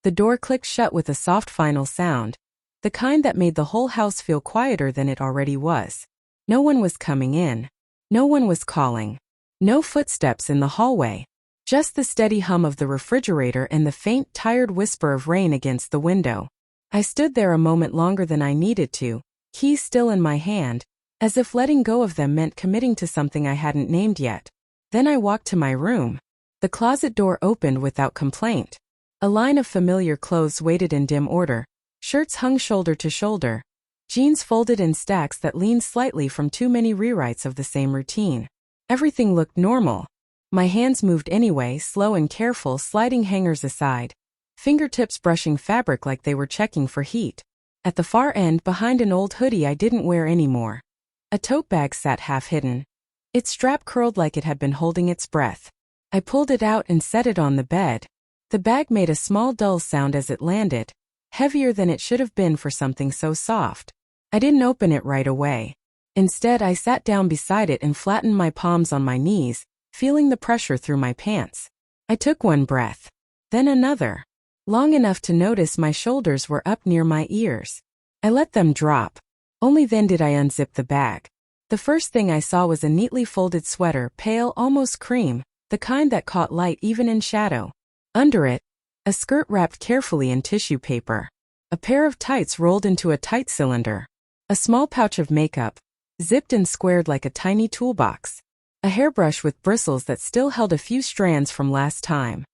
The door clicked shut with a soft final sound, the kind that made the whole house feel quieter than it already was. No one was coming in. No one was calling. No footsteps in the hallway. Just the steady hum of the refrigerator and the faint, tired whisper of rain against the window. I stood there a moment longer than I needed to, keys still in my hand, as if letting go of them meant committing to something I hadn't named yet. Then I walked to my room. The closet door opened without complaint. A line of familiar clothes waited in dim order, shirts hung shoulder to shoulder, jeans folded in stacks that leaned slightly from too many rewrites of the same routine. Everything looked normal. My hands moved anyway, slow and careful, sliding hangers aside, fingertips brushing fabric like they were checking for heat. At the far end, behind an old hoodie I didn't wear anymore, a tote bag sat half hidden. Its strap curled like it had been holding its breath. I pulled it out and set it on the bed. The bag made a small dull sound as it landed, heavier than it should have been for something so soft. I didn't open it right away. Instead, I sat down beside it and flattened my palms on my knees, feeling the pressure through my pants. I took one breath, then another, long enough to notice my shoulders were up near my ears. I let them drop. Only then did I unzip the bag. The first thing I saw was a neatly folded sweater, pale, almost cream, the kind that caught light even in shadow. Under it, a skirt wrapped carefully in tissue paper. A pair of tights rolled into a tight cylinder. A small pouch of makeup, zipped and squared like a tiny toolbox. A hairbrush with bristles that still held a few strands from last time.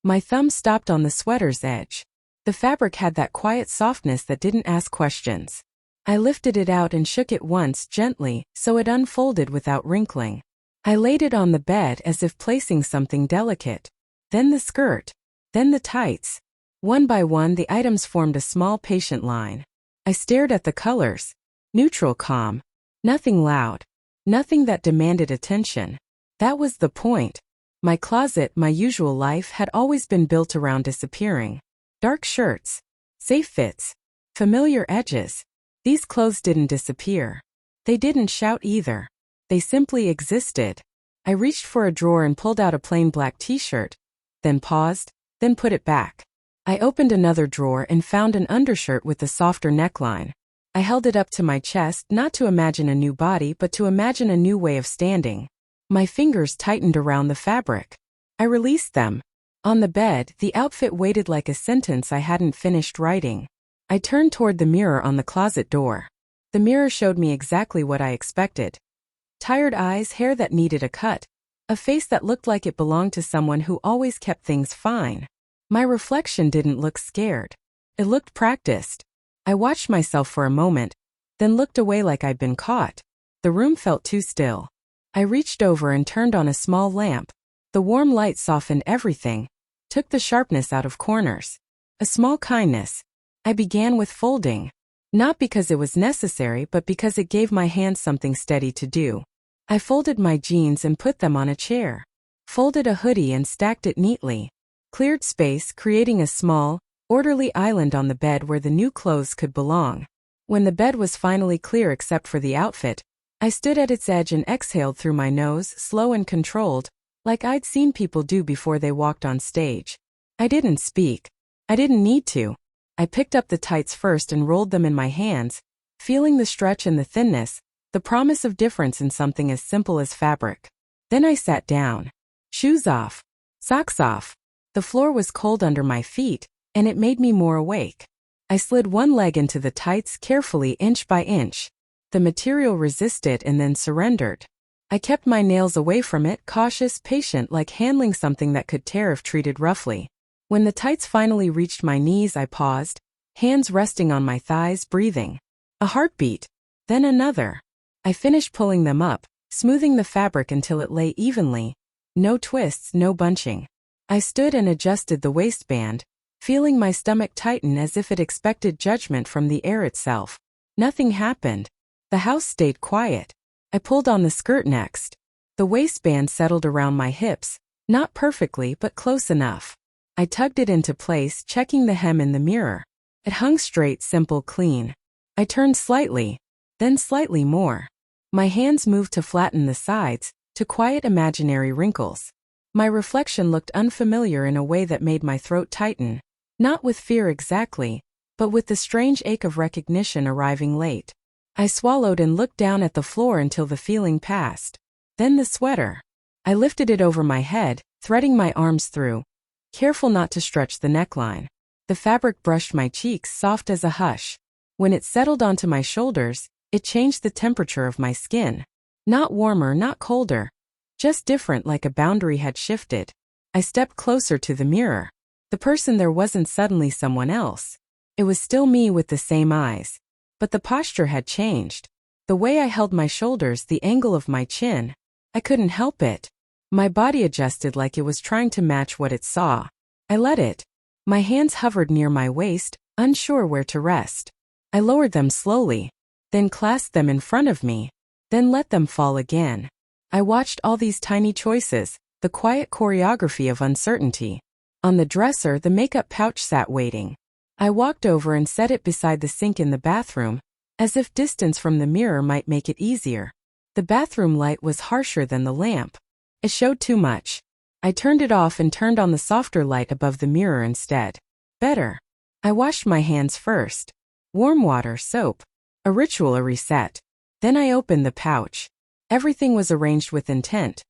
My thumb stopped on the sweater's edge. The fabric had that quiet softness that didn't ask questions. I lifted it out and shook it once gently, so it unfolded without wrinkling. I laid it on the bed as if placing something delicate. Then the skirt. Then the tights. One by one the items formed a small patient line. I stared at the colors. Neutral calm. Nothing loud. Nothing that demanded attention. That was the point. My closet, my usual life, had always been built around disappearing. Dark shirts. Safe fits. Familiar edges. These clothes didn't disappear. They didn't shout either. They simply existed. I reached for a drawer and pulled out a plain black t-shirt, then paused, then put it back. I opened another drawer and found an undershirt with a softer neckline. I held it up to my chest, not to imagine a new body but to imagine a new way of standing. My fingers tightened around the fabric. I released them. On the bed, the outfit waited like a sentence I hadn't finished writing. I turned toward the mirror on the closet door. The mirror showed me exactly what I expected. Tired eyes, hair that needed a cut, a face that looked like it belonged to someone who always kept things fine. My reflection didn't look scared. It looked practiced. I watched myself for a moment, then looked away like I'd been caught. The room felt too still. I reached over and turned on a small lamp. The warm light softened everything, took the sharpness out of corners. A small kindness. I began with folding. Not because it was necessary, but because it gave my hands something steady to do. I folded my jeans and put them on a chair. Folded a hoodie and stacked it neatly. Cleared space, creating a small, orderly island on the bed where the new clothes could belong. When the bed was finally clear except for the outfit, I stood at its edge and exhaled through my nose, slow and controlled, like I'd seen people do before they walked on stage. I didn't speak. I didn't need to. I picked up the tights first and rolled them in my hands, feeling the stretch and the thinness, the promise of difference in something as simple as fabric. Then I sat down. Shoes off. Socks off. The floor was cold under my feet, and it made me more awake. I slid one leg into the tights carefully, inch by inch. The material resisted and then surrendered. I kept my nails away from it, cautious, patient, like handling something that could tear if treated roughly. When the tights finally reached my knees, I paused, hands resting on my thighs, breathing. A heartbeat, then another. I finished pulling them up, smoothing the fabric until it lay evenly. No twists, no bunching. I stood and adjusted the waistband, feeling my stomach tighten as if it expected judgment from the air itself. Nothing happened. The house stayed quiet. I pulled on the skirt next. The waistband settled around my hips, not perfectly but close enough. I tugged it into place, checking the hem in the mirror. It hung straight, simple, clean. I turned slightly, then slightly more. My hands moved to flatten the sides, to quiet imaginary wrinkles. My reflection looked unfamiliar in a way that made my throat tighten. Not with fear exactly, but with the strange ache of recognition arriving late. I swallowed and looked down at the floor until the feeling passed. Then the sweater. I lifted it over my head, threading my arms through, careful not to stretch the neckline. The fabric brushed my cheeks soft as a hush. When it settled onto my shoulders, it changed the temperature of my skin. Not warmer, not colder. Just different, like a boundary had shifted. I stepped closer to the mirror. The person there wasn't suddenly someone else. It was still me with the same eyes. But the posture had changed. The way I held my shoulders, the angle of my chin. I couldn't help it. My body adjusted like it was trying to match what it saw. I let it. My hands hovered near my waist, unsure where to rest. I lowered them slowly, then clasped them in front of me, then let them fall again. I watched all these tiny choices, the quiet choreography of uncertainty. On the dresser, the makeup pouch sat waiting. I walked over and set it beside the sink in the bathroom, as if distance from the mirror might make it easier. The bathroom light was harsher than the lamp. It showed too much. I turned it off and turned on the softer light above the mirror instead. Better. I washed my hands first. Warm water, soap. A ritual, a reset. Then I opened the pouch. Everything was arranged with intent.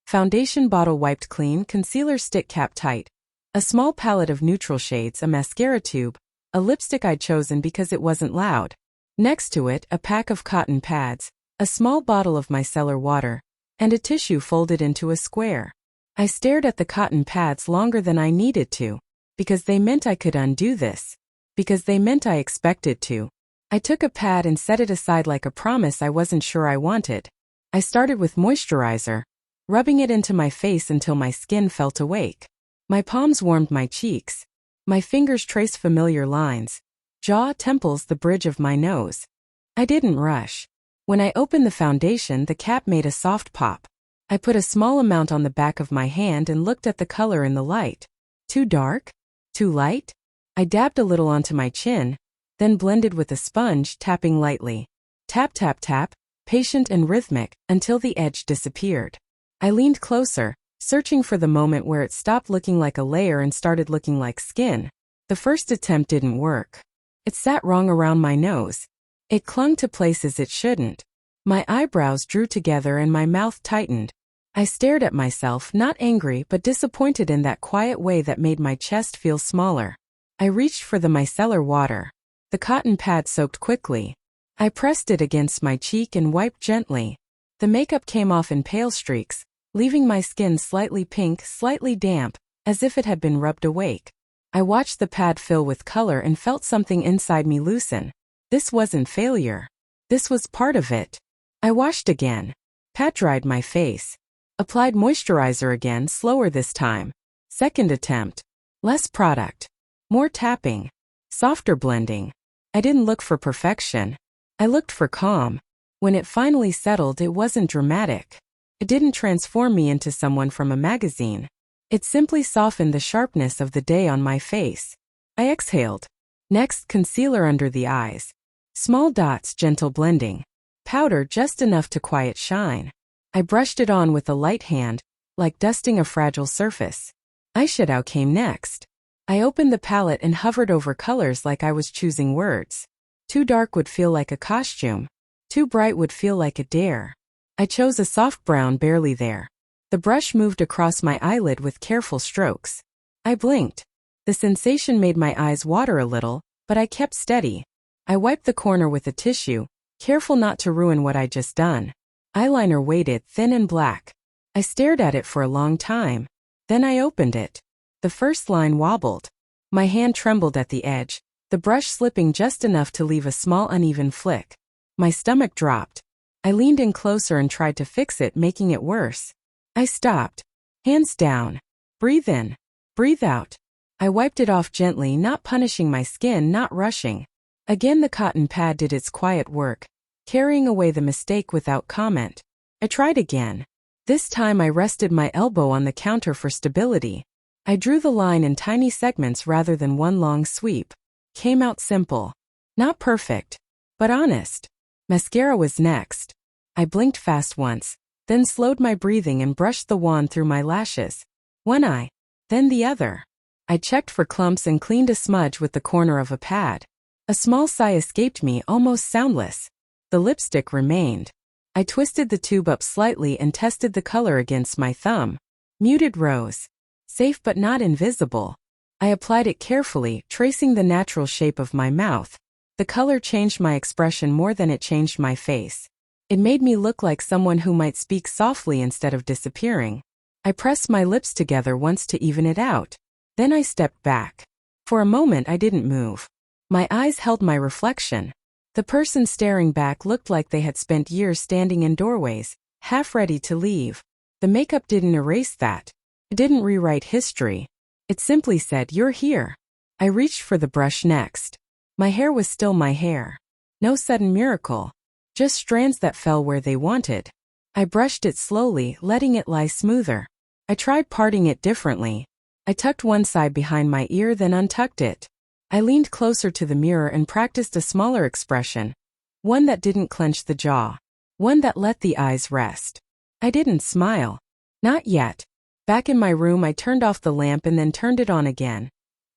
Foundation bottle wiped clean, concealer stick cap tight. A small palette of neutral shades, a mascara tube, a lipstick I'd chosen because it wasn't loud. Next to it, a pack of cotton pads, a small bottle of micellar water, and a tissue folded into a square. I stared at the cotton pads longer than I needed to, because they meant I could undo this, because they meant I expected to. I took a pad and set it aside like a promise I wasn't sure I wanted. I started with moisturizer, rubbing it into my face until my skin felt awake. My palms warmed my cheeks. My fingers traced familiar lines. Jaw, temples, the bridge of my nose. I didn't rush. When I opened the foundation, the cap made a soft pop. I put a small amount on the back of my hand and looked at the color in the light. Too dark? Too light? I dabbed a little onto my chin, then blended with a sponge, tapping lightly. Tap, tap, tap, patient and rhythmic, until the edge disappeared. I leaned closer, searching for the moment where it stopped looking like a layer and started looking like skin. The first attempt didn't work. It sat wrong around my nose. It clung to places it shouldn't. My eyebrows drew together and my mouth tightened. I stared at myself, not angry but disappointed in that quiet way that made my chest feel smaller. I reached for the micellar water. The cotton pad soaked quickly. I pressed it against my cheek and wiped gently. The makeup came off in pale streaks, leaving my skin slightly pink, slightly damp, as if it had been rubbed awake. I watched the pad fill with color and felt something inside me loosen. This wasn't failure. This was part of it. I washed again. Pat-dried my face. Applied moisturizer again, slower this time. Second attempt. Less product. More tapping. Softer blending. I didn't look for perfection. I looked for calm. When it finally settled, it wasn't dramatic. It didn't transform me into someone from a magazine. It simply softened the sharpness of the day on my face. I exhaled. Next, concealer under the eyes. Small dots, gentle blending. Powder just enough to quiet shine. I brushed it on with a light hand, like dusting a fragile surface. Eyeshadow came next. I opened the palette and hovered over colors like I was choosing words. Too dark would feel like a costume. Too bright would feel like a dare. I chose a soft brown, barely there. The brush moved across my eyelid with careful strokes. I blinked. The sensation made my eyes water a little, but I kept steady. I wiped the corner with a tissue, careful not to ruin what I'd just done. Eyeliner weighted, thin and black. I stared at it for a long time. Then I opened it. The first line wobbled. My hand trembled at the edge, the brush slipping just enough to leave a small uneven flick. My stomach dropped. I leaned in closer and tried to fix it, making it worse. I stopped. Hands down. Breathe in. Breathe out. I wiped it off gently, not punishing my skin, not rushing. Again the cotton pad did its quiet work, carrying away the mistake without comment. I tried again. This time I rested my elbow on the counter for stability. I drew the line in tiny segments rather than one long sweep. Came out simple. Not perfect, but honest. Mascara was next. I blinked fast once, then slowed my breathing and brushed the wand through my lashes. One eye, then the other. I checked for clumps and cleaned a smudge with the corner of a pad. A small sigh escaped me, almost soundless. The lipstick remained. I twisted the tube up slightly and tested the color against my thumb. Muted rose. Safe but not invisible. I applied it carefully, tracing the natural shape of my mouth. The color changed my expression more than it changed my face. It made me look like someone who might speak softly instead of disappearing. I pressed my lips together once to even it out. Then I stepped back. For a moment I didn't move. My eyes held my reflection. The person staring back looked like they had spent years standing in doorways, half ready to leave. The makeup didn't erase that. It didn't rewrite history. It simply said, "You're here." I reached for the brush next. My hair was still my hair. No sudden miracle. Just strands that fell where they wanted. I brushed it slowly, letting it lie smoother. I tried parting it differently. I tucked one side behind my ear, then untucked it. I leaned closer to the mirror and practiced a smaller expression. One that didn't clench the jaw. One that let the eyes rest. I didn't smile. Not yet. Back in my room, I turned off the lamp and then turned it on again,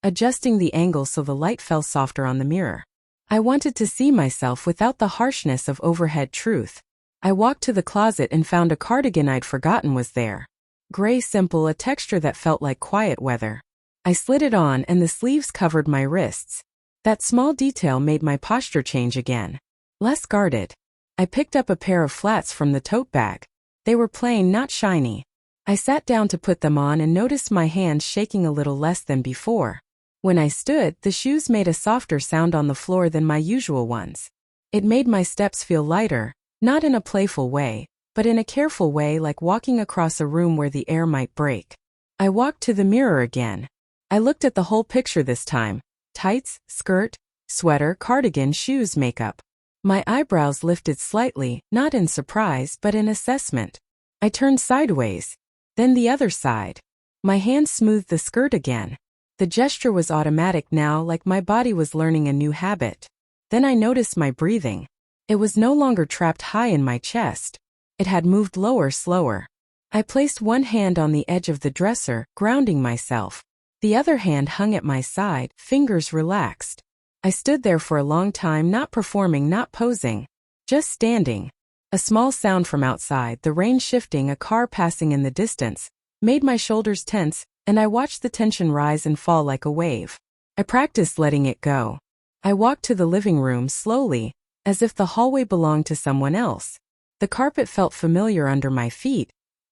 adjusting the angle so the light fell softer on the mirror. I wanted to see myself without the harshness of overhead truth. I walked to the closet and found a cardigan I'd forgotten was there. Gray, simple, a texture that felt like quiet weather. I slid it on and the sleeves covered my wrists. That small detail made my posture change again. Less guarded. I picked up a pair of flats from the tote bag. They were plain, not shiny. I sat down to put them on and noticed my hands shaking a little less than before. When I stood, the shoes made a softer sound on the floor than my usual ones. It made my steps feel lighter, not in a playful way, but in a careful way, like walking across a room where the air might break. I walked to the mirror again. I looked at the whole picture this time. Tights, skirt, sweater, cardigan, shoes, makeup. My eyebrows lifted slightly, not in surprise but in assessment. I turned sideways. Then the other side. My hand smoothed the skirt again. The gesture was automatic now, like my body was learning a new habit. Then I noticed my breathing. It was no longer trapped high in my chest. It had moved lower, slower. I placed one hand on the edge of the dresser, grounding myself. The other hand hung at my side, fingers relaxed. I stood there for a long time, not performing, not posing. Just standing. A small sound from outside, the rain shifting, a car passing in the distance, made my shoulders tense, and I watched the tension rise and fall like a wave. I practiced letting it go. I walked to the living room slowly, as if the hallway belonged to someone else. The carpet felt familiar under my feet,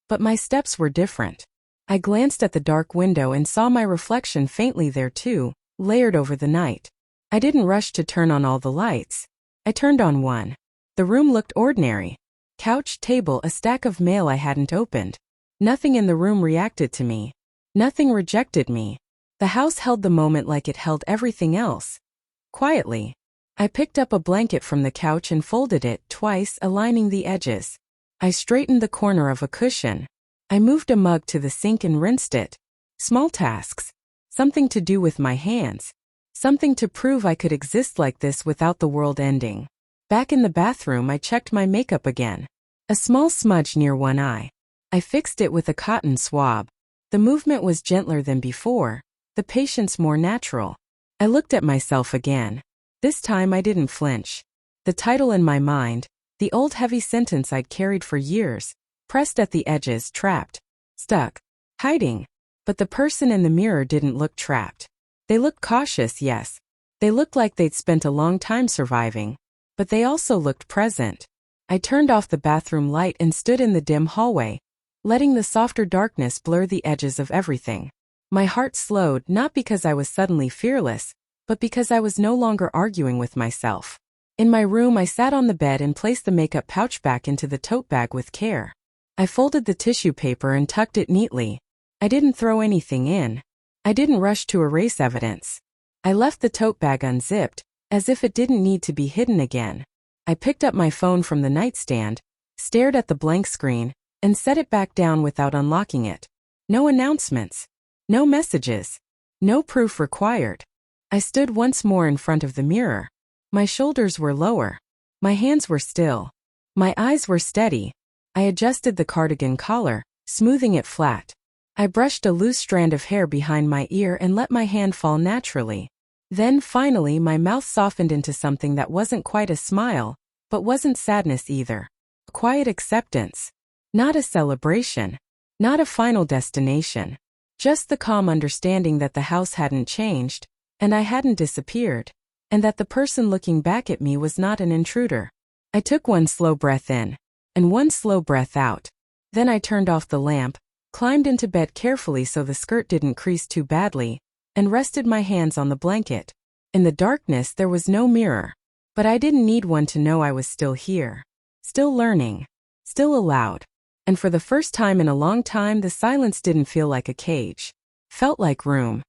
but my steps were different. I glanced at the dark window and saw my reflection faintly there too, layered over the night. I didn't rush to turn on all the lights. I turned on one. The room looked ordinary. Couch, table, a stack of mail I hadn't opened. Nothing in the room reacted to me. Nothing rejected me. The house held the moment like it held everything else. Quietly. I picked up a blanket from the couch and folded it twice, aligning the edges. I straightened the corner of a cushion. I moved a mug to the sink and rinsed it. Small tasks. Something to do with my hands. Something to prove I could exist like this without the world ending. Back in the bathroom, I checked my makeup again. A small smudge near one eye. I fixed it with a cotton swab. The movement was gentler than before, the patience more natural. I looked at myself again. This time I didn't flinch. The title in my mind, the old heavy sentence I'd carried for years, pressed at the edges, trapped, stuck, hiding. But the person in the mirror didn't look trapped. They looked cautious, yes. They looked like they'd spent a long time surviving. But they also looked present. I turned off the bathroom light and stood in the dim hallway, letting the softer darkness blur the edges of everything. My heart slowed, not because I was suddenly fearless, but because I was no longer arguing with myself. In my room, I sat on the bed and placed the makeup pouch back into the tote bag with care. I folded the tissue paper and tucked it neatly. I didn't throw anything in. I didn't rush to erase evidence. I left the tote bag unzipped, as if it didn't need to be hidden again. I picked up my phone from the nightstand, stared at the blank screen, and set it back down without unlocking it. No announcements. No messages. No proof required. I stood once more in front of the mirror. My shoulders were lower. My hands were still. My eyes were steady. I adjusted the cardigan collar, smoothing it flat. I brushed a loose strand of hair behind my ear and let my hand fall naturally. Then, finally, my mouth softened into something that wasn't quite a smile, but wasn't sadness either. A quiet acceptance. Not a celebration. Not a final destination. Just the calm understanding that the house hadn't changed, and I hadn't disappeared, and that the person looking back at me was not an intruder. I took one slow breath in, and one slow breath out. Then I turned off the lamp, climbed into bed carefully so the skirt didn't crease too badly, and rested my hands on the blanket. In the darkness there was no mirror, but I didn't need one to know I was still here. Still learning. Still allowed. And for the first time in a long time, the silence didn't feel like a cage. Felt like room.